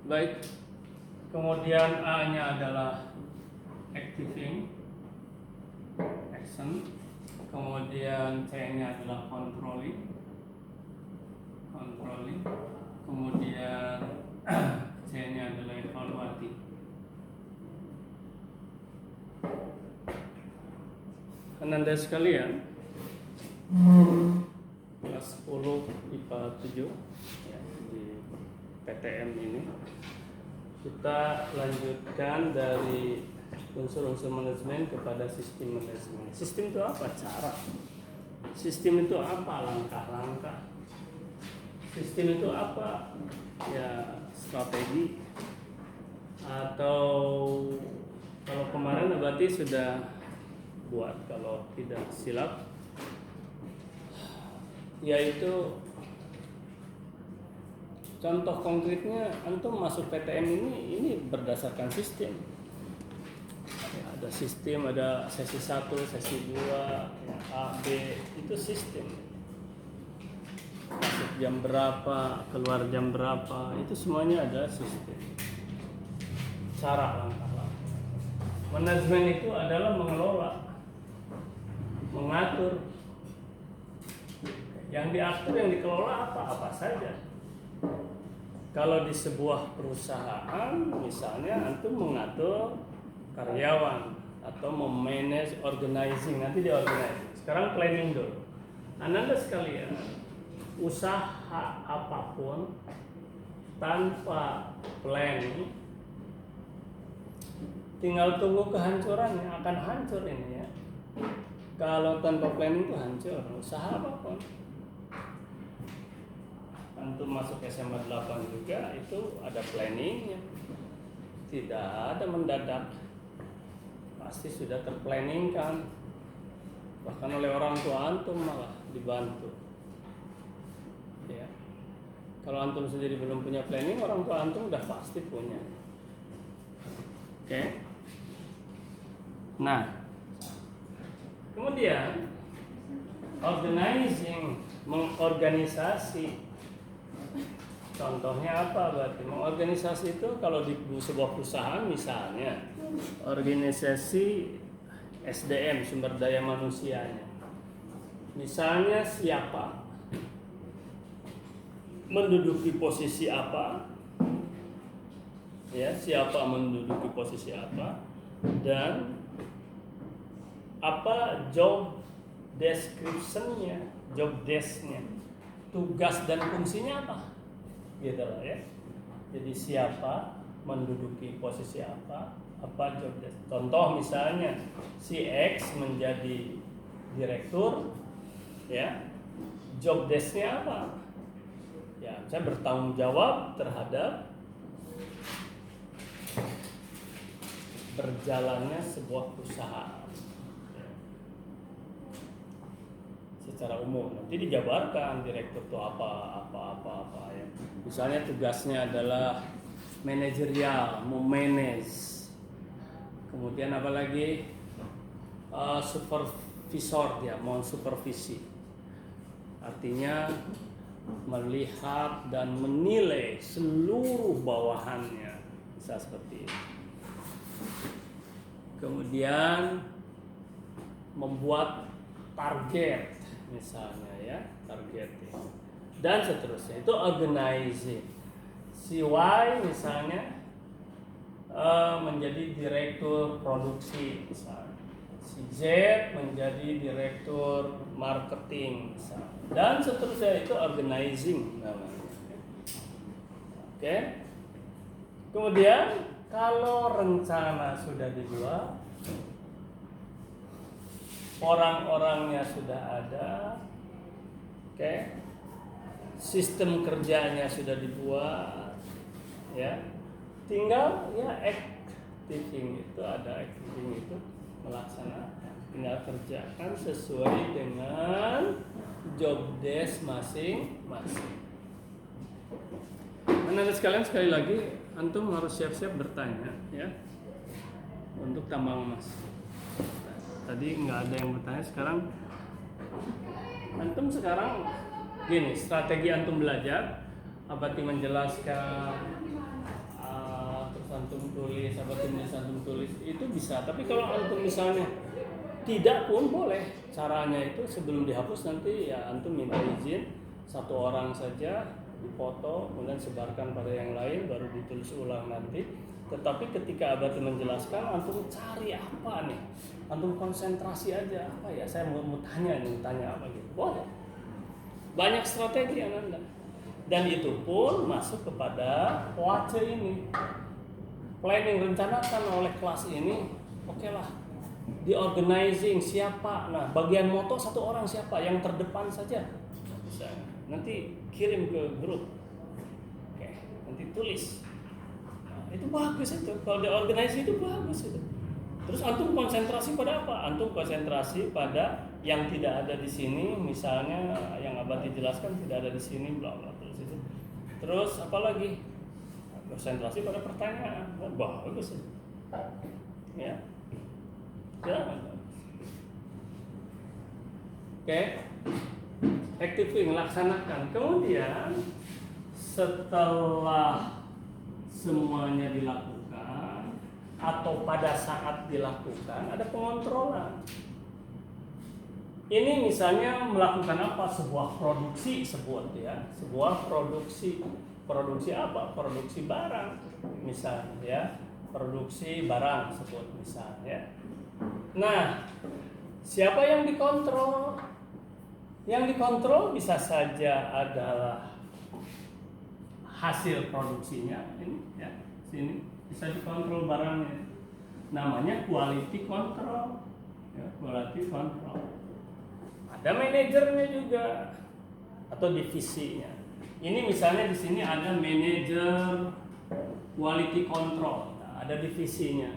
Baik. Kemudian A-nya adalah activing, action. Kemudian C-nya adalah controlling. Kemudian C-nya adalah evaluating. Ananda sekalian, kelas 10 IPA 7 ya, di PTM ini kita lanjutkan dari unsur-unsur manajemen kepada sistem manajemen. Sistem itu apa? Cara. Sistem itu apa? Langkah-langkah. Sistem itu apa? Ya, strategi. Atau kalau kemarin berarti sudah buat, kalau tidak silap, yaitu contoh konkretnya antum masuk PTM ini berdasarkan sistem. Ya, ada sistem, ada sesi 1, sesi 2, ya, A, B, itu sistem. Masuk jam berapa, keluar jam berapa, itu semuanya ada sistem. Cara langkah-langkah. Manajemen itu adalah mengelola, mengatur. Yang diatur, yang dikelola apa saja. Kalau di sebuah perusahaan, misalnya antum mengatur karyawan atau memanage organizing, nanti di organizing. Sekarang planning dulu. Ananda sekalian, usaha apapun tanpa planning tinggal tunggu kehancurannya, akan hancur ini ya. Kalau tanpa planning itu hancur usaha apapun. Antum masuk SMA 8 juga itu ada planningnya, tidak ada mendadak, pasti sudah terplanningkan, bahkan oleh orang tua antum malah dibantu ya. Kalau antum sendiri belum punya planning, orang tua antum udah pasti punya. Oke. Nah, kemudian organizing, mengorganisasi. Contohnya apa berarti? Mengorganisasi itu kalau di sebuah perusahaan misalnya organisasi SDM, sumber daya manusianya. Misalnya siapa menduduki posisi apa, ya, siapa menduduki posisi apa, dan apa job description-nya, job desk-nya, tugas dan fungsinya apa, gitu lah ya. Jadi siapa menduduki posisi apa job desk. Contoh misalnya si X menjadi direktur, ya, job desk-nya apa? Ya, saya bertanggung jawab terhadap berjalannya sebuah perusahaan. Secara umum nanti dijabarkan direktur itu apa ya. Misalnya tugasnya adalah manajerial, memanage. Kemudian apa lagi? Supervisor, dia mau supervisi. Artinya melihat dan menilai seluruh bawahannya, bisa seperti itu. Kemudian membuat target, misalnya ya, targeting dan seterusnya, itu organizing. Si Y misalnya menjadi direktur produksi misalnya, si Z menjadi direktur marketing misalnya, dan seterusnya, itu organizing namanya. Oke. Kemudian kalau rencana sudah dibuat, orang-orangnya sudah ada, oke, sistem kerjanya sudah dibuat, ya, tinggal ya acting itu ada, acting itu melaksanakan, tinggal kerjakan sesuai dengan job desk masing-masing. Anak-anak sekalian, sekali lagi antum harus siap-siap bertanya ya untuk tambang emas. Tadi nggak ada yang bertanya, sekarang antum gini, strategi antum belajar, Abati menjelaskan, antum tulis, abadi menulis antum tulis, itu bisa. Tapi kalau antum misalnya tidak pun boleh. Caranya itu sebelum dihapus nanti ya antum minta izin satu orang saja, dipoto, kemudian sebarkan pada yang lain, baru ditulis ulang nanti. Tetapi ketika abadi menjelaskan, antum cari apa nih? Antum konsentrasi aja, apa ya? Saya mau tanya apa gitu. Boleh. Banyak strategi Ananda. Dan itu pun masuk kepada POACE ini. Planning, rencanakan oleh kelas ini, oke lah. Di organizing siapa? Nah, bagian moto satu orang siapa? Yang terdepan saja. Bisa. Nanti kirim ke grup. Oke, nanti tulis. Nah, itu bagus itu. Kalau di organizing itu bagus itu. Terus antum konsentrasi pada apa? Antum konsentrasi pada yang tidak ada di sini, misalnya yang abadi jelaskan tidak ada di sini, bla bla. Terus apa lagi? Konsentrasi pada pertanyaan. Bagus itu. Ya. Oke. Activing, laksanakan. Kemudian setelah semuanya dilakukan atau pada saat dilakukan ada pengontrolan. Ini misalnya melakukan apa? Sebuah produksi sebut ya, sebuah produksi apa? Produksi barang, misalnya ya, produksi barang sebut misalnya. Nah, siapa yang dikontrol? Yang dikontrol bisa saja adalah hasil produksinya ini ya, sini bisa dikontrol barangnya. Namanya quality control, ya, quality control. Ada manajernya juga atau divisinya. Ini misalnya di sini ada manajer quality control, nah, ada divisinya.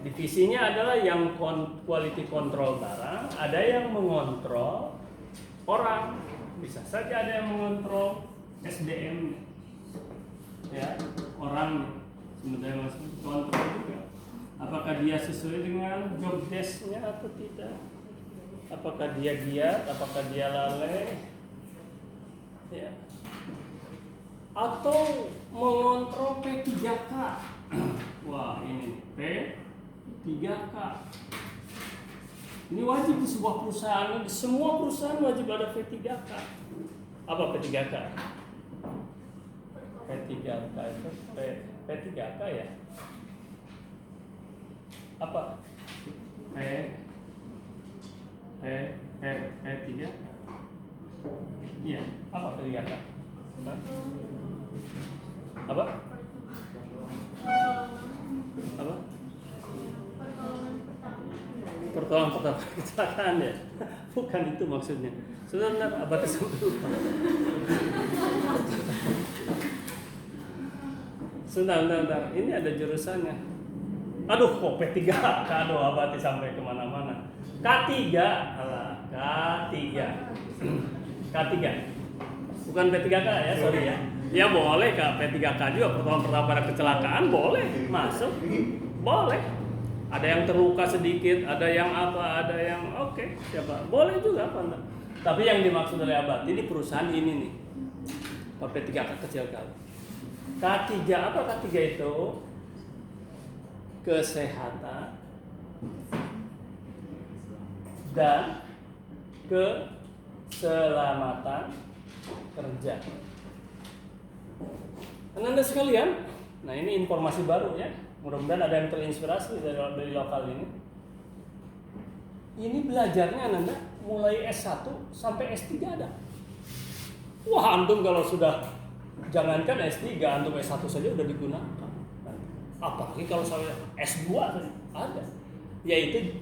Divisinya adalah yang quality control barang, ada yang mengontrol orang, bisa saja ada yang mengontrol SDM, ya orang, sebenarnya masih kontrol juga. Apakah dia sesuai dengan job desk-nya atau tidak? Apakah dia giat, apakah dia lalai, ya. Atau mengontrol P3K. Wah, ini P3K. Ini wajib di sebuah perusahaan, di semua perusahaan wajib ada P3K. Apa P3K? P3K itu P3K ya? Apa? P3? Iya, apa P3K? Apa? Apa? Pertolongan pertama kecelakaan ya? Bukan itu maksudnya. Sebenarnya abad ke-10. Sebentar. Ini ada jurusannya. Aduh, kok P3K? Aduh, abad sampai kemana-mana. K3, K3. Bukan P3K ya, sorry ya. Ya boleh Kak, P3K juga pertolongan pertama pada kecelakaan boleh masuk, boleh. Ada yang terluka sedikit, ada yang apa, ada yang oke, siapa? Boleh juga apa enggak? Tapi yang dimaksud oleh abad ini perusahaan ini nih. P3K kecil kali. K3 apa K3 itu? Kesehatan dan keselamatan kerja. Anda sekalian, nah ini informasi baru ya. Mudah-mudahan ada yang terinspirasi dari lokal ini. Ini belajarnya Anda mulai S1 sampai S3 ada. Wah, antum kalau sudah jangankan S3, antum S1 saja udah digunakan. Apalagi kalau saya S2 ada. Yaitu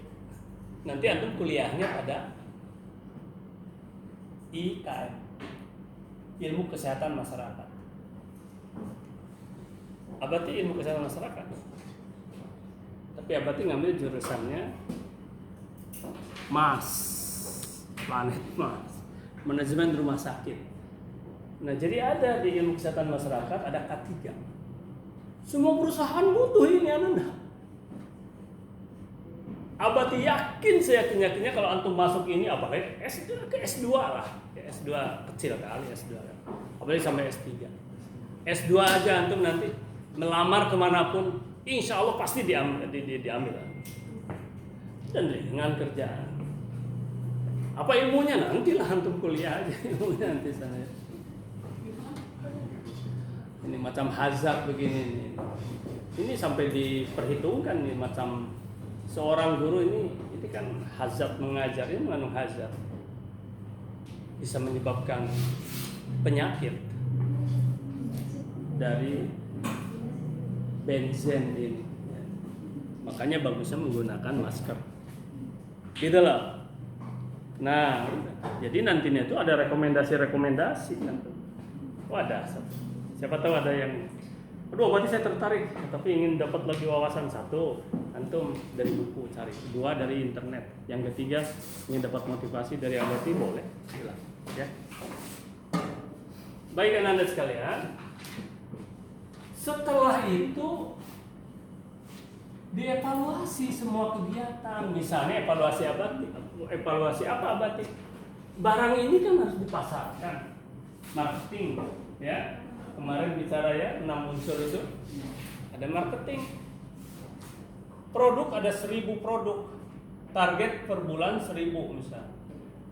nanti antum kuliahnya pada IKM, Ilmu Kesehatan Masyarakat. Abati ilmu kesehatan masyarakat. Tapi Abati ngambil jurusannya MAS, planet MAS, manajemen rumah sakit. Nah, jadi ada di ilmu kesehatan masyarakat ada K3. Semua perusahaan butuh ini Anda. Abati yakin, seyakin-yakinnya kalau antum masuk ini apalagi S2 lah. S2 kecil kali S2. Apalagi sampai S3. S2 aja antum nanti melamar kemanapun insya Allah pasti diambil, dan dengan kerjaan. Apa ilmunya nantilah antum kuliah aja ilmunya nanti sana. Ini macam hazard begini nih. Ini sampai diperhitungkan nih macam seorang guru ini kan hazard mengajar, ini mengandung hazard, bisa menyebabkan penyakit dari benzen ini. Makanya bagusnya menggunakan masker. Gitu loh. Nah, jadi nantinya itu ada rekomendasi kan. Oh ada. Siapa tahu ada yang berarti saya tertarik, tapi ingin dapat lagi wawasan. Satu, antum dari buku cari. Dua, dari internet. Yang ketiga, ingin dapat motivasi dari Abati, boleh. Silakan, ya. Baik Anda sekalian. Setelah itu dievaluasi semua kegiatan. Misalnya evaluasi apa Abati? Barang ini kan harus dipasarkan. Marketing, ya. Kemarin bicara ya 6 unsur itu. Ada marketing. Produk ada 1000 produk. Target per bulan 1000 misalnya.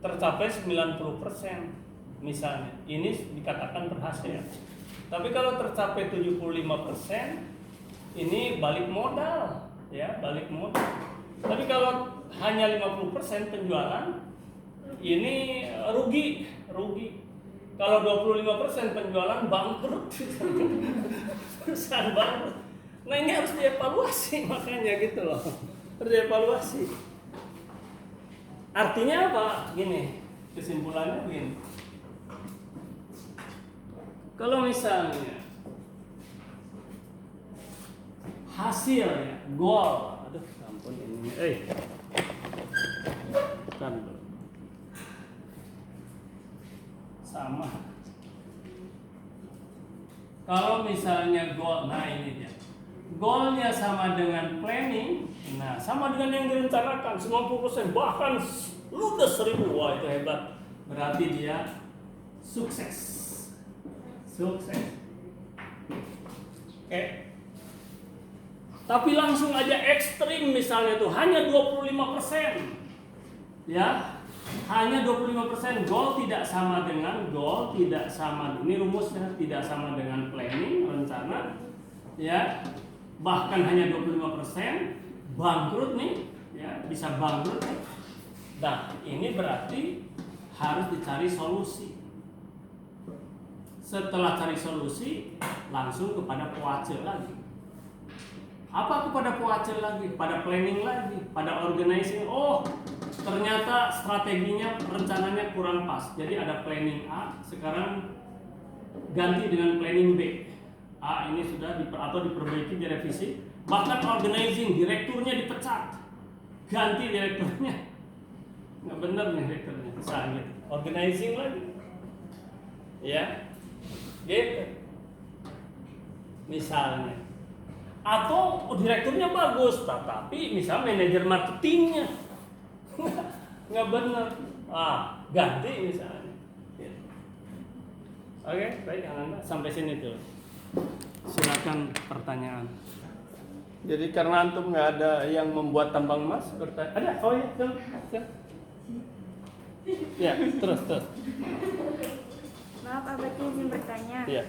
Tercapai 90% misalnya. Ini dikatakan berhasil. Tapi kalau tercapai 75%, ini balik modal, ya, balik modal. Tapi kalau hanya 50% penjualan, ini rugi. Kalau 25% penjualan, bangkrut. Perusahaan bangkrut. Nah ini harus dievaluasi, makanya gitu loh. Harus dievaluasi. Artinya apa? Gini, kesimpulannya begini. Kalau misalnya hasilnya, goal, aduh ampun ini, kan sama. Kalau misalnya goal, nah ini dia. Goalnya sama dengan planning, nah sama dengan yang direncanakan 90%, bahkan ludes 1000, wah itu hebat. Berarti dia sukses. Oke. Tapi langsung aja ekstrim misalnya tuh hanya 25%. Ya. Hanya 25% goal tidak sama dengan ini rumusnya tidak sama dengan planning, rencana, ya. Bahkan hanya 25%, bangkrut nih, ya, bisa bangkrut. Nah, ini berarti harus dicari solusi. Setelah cari solusi, langsung kepada puace lagi. Apa kepada puace lagi? Pada planning lagi, pada organizing. Oh, ternyata strateginya, rencananya kurang pas. Jadi ada planning A, sekarang ganti dengan planning B. A ini sudah diperbaiki, direvisi. Bahkan organizing, direkturnya dipecat, ganti direkturnya. Nggak benar nih direkturnya, gitu. Organizing lagi, ya, gitu. Misalnya. Atau direkturnya bagus, tapi misal manajer marketingnya nggak benar, ganti misalnya. Oke, baik Anda sampai sini tuh. Silakan pertanyaan. Jadi karena antum nggak ada yang membuat tambang emas, ada? Oh ya, ya, terus. Maaf, Abati izin bertanya. Ya.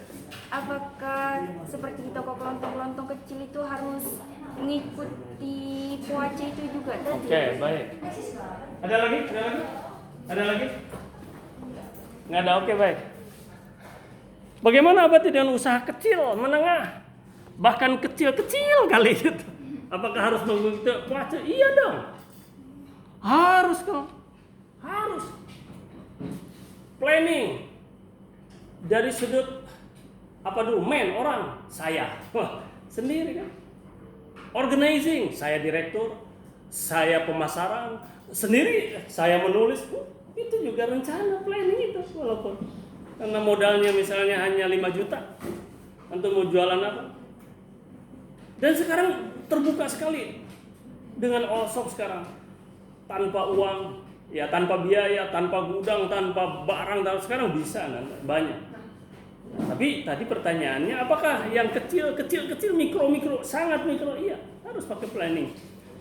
Apakah seperti di toko kelontong-kelontong kecil itu harus mengikuti puasa itu juga tadi? Oke, baik. Ada lagi? Nggak ada, oke, baik. Bagaimana Abati dengan usaha kecil, menengah, bahkan kecil kali gitu? Apakah harus mengikuti puasa? Iya dong. Harus dong. Harus. Planning. Dari sudut orang, saya. Sendiri kan. Organizing, saya direktur, saya pemasaran, sendiri saya menulis. Itu juga rencana planning itu, walaupun karena modalnya misalnya hanya 5 juta. Untuk mau jualan apa? Dan sekarang terbuka sekali dengan all shop sekarang. Tanpa uang, ya tanpa biaya, tanpa gudang, tanpa barang, dan sekarang bisa banyak. Tapi tadi pertanyaannya, apakah yang kecil, mikro, sangat mikro? Iya, harus pakai planning.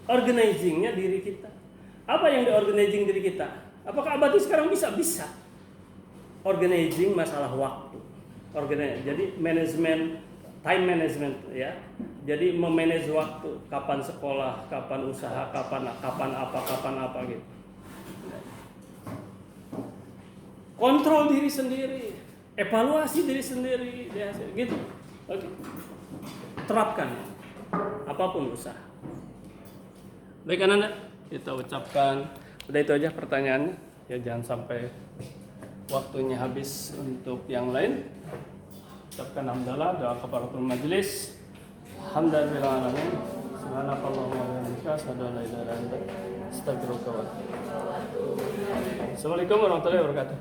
Organizingnya diri kita. Apa yang di-organizing diri kita? Apakah abadi sekarang bisa? Bisa. Organizing masalah waktu. Jadi manajemen, time management ya. Jadi memanage waktu, kapan sekolah, kapan usaha, kapan apa gitu. Kontrol diri sendiri, evaluasi diri sendiri, ya, gitu. Oke. Terapkan apapun usaha. Baik anak-anak, kita ucapkan udah itu aja pertanyaannya. Ya jangan sampai waktunya habis untuk yang lain. Ucapkan hamdalah, doa kafaratul majelis. Alhamdulillahirabbil alamin. Subhanakallahumma wa bihamdika asyhadu an la ilaha illa anta astaghfiruka wa atubu ilaik. Assalamualaikum warahmatullahi wabarakatuh.